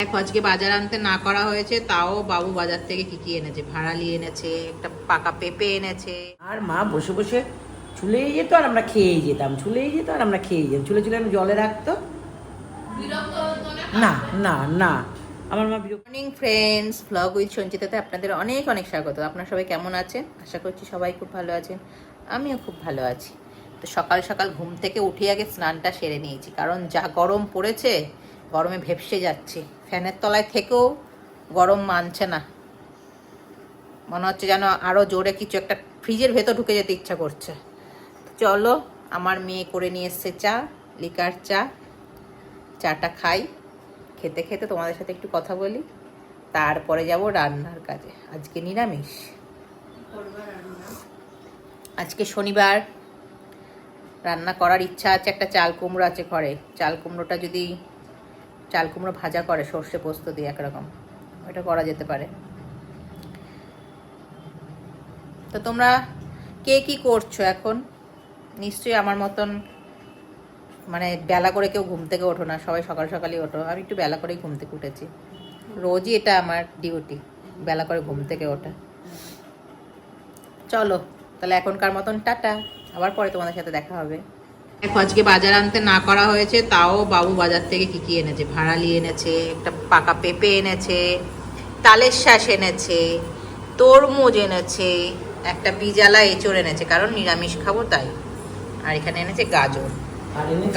দেখো আজকে বাজার আনতে না করা হয়েছে, তাও বাবু বাজার থেকে কি কি এনেছে, ভাড়ালি এনেছে, একটা পাকা পেঁপে এনেছে। আর মা বসে বসে ছুলেই যেত আর আমরা খেয়েই যেতাম, ছুলেই যেত আর আমরা খেয়েই যেতাম, ছুলে ছুলে আমি জলে রাখতো। না না না, আমার মা বিরক্ত। মর্নিং ফ্রেন্ডস, ব্লগ উইথ সঞ্চিতাতে আপনাদের অনেক অনেক স্বাগত। আপনারা সবাই কেমন আছেন? আশা করছি সবাই খুব ভালো আছেন, আমিও খুব ভালো আছি। তো সকাল সকাল ঘুম থেকে উঠে আগে স্নানটা সেরে নিয়েছি, কারণ যা গরম পড়েছে, গরমে ভেপসে যাচ্ছি। ফ্যানের তলায় থেকেও গরম মানছে না, মনে হচ্ছে যেন আরও জোরে কিছু একটা ফ্রিজের ভেতর ঢুকে যেতে ইচ্ছা করছে। চলো, আমার মেয়ে করে নিয়ে এসছে চা, লিকার চা। চাটা খাই, খেতে খেতে তোমাদের সাথে একটু কথা বলি, তারপরে যাব রান্নার কাজে। আজকে নিরামিষ, আজকে শনিবার। রান্না করার ইচ্ছা আছে, একটা চাল কুমড়ো আছে ঘরে। চাল কুমড়োটা যদি চাল কুমড়ো ভাজা করে সর্ষে পোস্ত দিয়ে একরকম, ওটা করা যেতে পারে। তো তোমরা কে কি করছো এখন? নিশ্চয়ই আমার মতন মানে বেলা করে কেউ ঘুম থেকে ওঠো না, সবাই সকাল সকালই ওঠো। আমি একটু বেলা করেই ঘুম থেকে উঠেছি, রোজই এটা আমার ডিউটি, বেলা করে ঘুম থেকে ওঠা। চলো তাহলে এখনকার মতন টাটা, আবার পরে তোমাদের সাথে দেখা হবে। দেখো আজকে বাজার আনতে না করা হয়েছে, তাও বাবু বাজার থেকে কি কি এনেছে, ভাড়ালি এনেছে, একটা পাকা পেঁপে এনেছে, তালের শাঁস এনেছে, তরমুজ এনেছে, একটা বিজালা এঁচড় এনেছে, কারণ নিরামিষ খাবো তাই। আর এখানে এনেছে গাজর,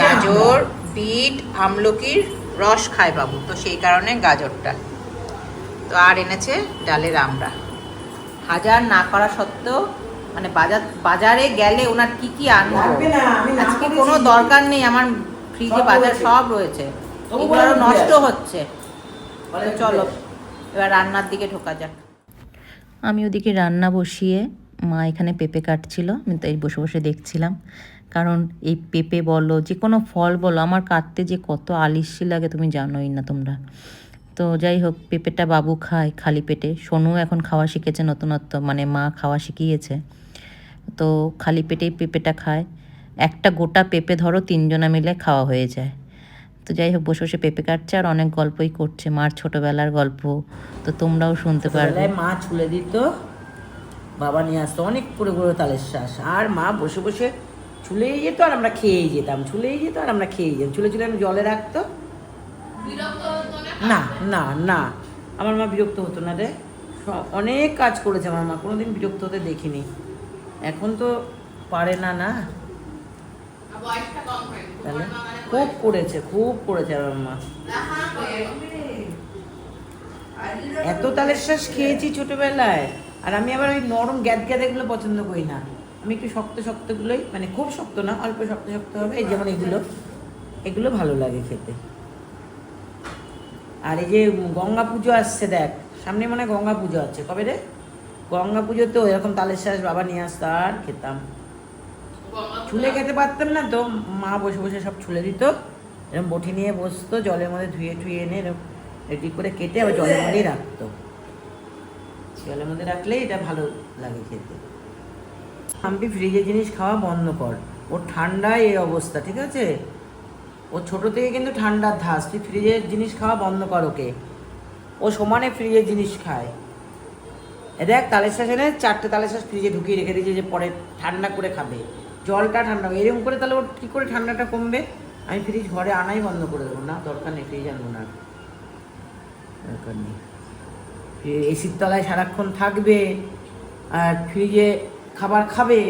গাজর, বিট, আমলকির রস খায় বাবু, তো সেই কারণে গাজরটা। তো আর এনেছে ডালের আমড়া। হাজার না করা সত্ত্বেও মানে বাজারে গেলে ওনার কি কি আনবো, আজকে কোনো দরকার নেই। আমার ফ্রিজে বাজার সব রয়েছে, এগুলো আরো নষ্ট হচ্ছে। চলো এবার রান্নার দিকে ঢোকা যাক। আমি ওদিকে রান্না বসিয়ে, মা এখানে পেঁপে কাটছিল, আমি তাই বসে বসে দেখছিলাম। কারণ এই পেঁপে বলো, যে কোনো ফল বলো, আমার কাটতে যে কত আলিস্যি লাগে তুমি জানোই না তোমরা। তো যাই হোক, পেঁপেটা বাবু খায় খালি পেটে। সোনু এখন খাওয়া শিখেছে নতুনত্ব, মানে মা খাওয়া শিখিয়েছে, তো খালি পেটেই পেঁপেটা খায়। একটা গোটা পেঁপে ধরো তিনজনা মিলে খাওয়া হয়ে যায়। তো যাই হোক, বসে বসে পেঁপে কাটছে আর অনেক গল্পই করছে, মার ছোটোবেলার গল্প, তো তোমরাও শুনতে পারবে। মা ছুলে দিত, বাবা নিয়ে আসতো অনেক পুরো পুরো তালের শাঁস, আর মা বসে বসে ছুলেই যেত আর আমরা খেয়েই যেতাম, ছুলেই যেত আর আমরা খেয়েই যেতাম, ছুলে ছুলে আমি জলে রাখতো। না না না, আমার মা বিরক্ত হতো না রে, অনেক কাজ করেছে আমার মা, কোনোদিন বিরক্ত হতে দেখিনি। এখন তো পারে না, না তাহলে খুব করেছে, খুব করেছে আমার মা। এত তালের শাঁস খেয়েছি ছোটবেলায়, আর আমি আবার ওই নরম গ্যাদ গ্যাদেগুলো পছন্দ করি না, আমি একটু শক্ত শক্তগুলোই, মানে খুব শক্ত না, অল্প শক্ত শক্ত হবে, এই যেমন এগুলো, এগুলো ভালো লাগে খেতে। আর এই যে গঙ্গা পুজো আসছে, দেখ সামনে মনে হয় গঙ্গা পুজো আছে, কবে রে? গঙ্গা পুজোতেও এরকম তালের শাঁস বাবা নিয়ে আসতো আর খেতাম। ছুলে খেতে পারতাম না, তো মা বসে বসে সব ছুলে দিত, এরকম বটি নিয়ে বসতো, জলের মধ্যে ধুয়ে টুয়ে এনে এরকম রেডি করে কেটে আবার জলের মধ্যেই রাখতো। জলের মধ্যে রাখলেই এটা ভালো লাগে খেতে। আমি ফ্রিজের জিনিস খাওয়া বন্ধ কর, ওর ঠান্ডায় এই অবস্থা, ঠিক আছে? ও ছোটো থেকে কিন্তু ঠান্ডার ধাস, তুই ফ্রিজের জিনিস খাওয়া বন্ধ কর ওকে, ও সমানে ফ্রিজের জিনিস খায়। দেখ তালের শাঁস এনে 4টে তালের শাঁস ফ্রিজে ঢুকিয়ে রেখে দিয়েছে, যে পরে ঠান্ডা করে খাবে, জলটা ঠান্ডা হবে, এরকম করে তাহলে ওর কী করে ঠান্ডাটা কমবে? আমি ফ্রিজ ঘরে আনাই বন্ধ করে দেবো, না দরকার নেই, ফ্রিজ আনবো না, দরকার নেই। এসির তলায় সারাক্ষণ থাকবে আর ফ্রিজে খাবার খাবে,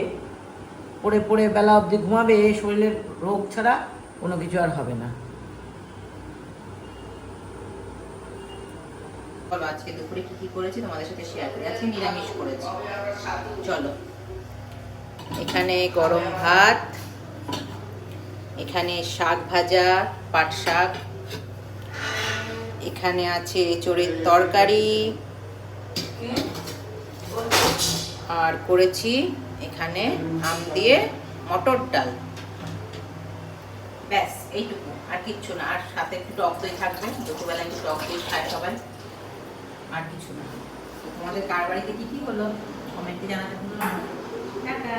পড়ে পড়ে বেলা অবধি ঘুমাবে, শরীরের রোগ ছাড়া কোনো কিছু আর হবে না। চলো আজকে দুপুরে কি কি করেছি তোমাদের সাথে শেয়ার করি। আজকে নিরামিষ করেছি। চলো, এখানে গরম ভাত, এখানে শাক ভাজা, পাট শাক, এখানে আছে এঁচোড়ের তরকারি, আর করেছি এখানে আম দিয়ে মটর ডাল। ব্যাস এইটুকু, আর কিচ্ছু না। আর সাথে একটু টক দই থাকবে, দুপুরবেলা একটু টক দই খায় সবাই, আর কিছু না। তোমাদের কার বাড়িতে কি কি হলো কমেন্টে জানাতে ভুলো না। টাটা।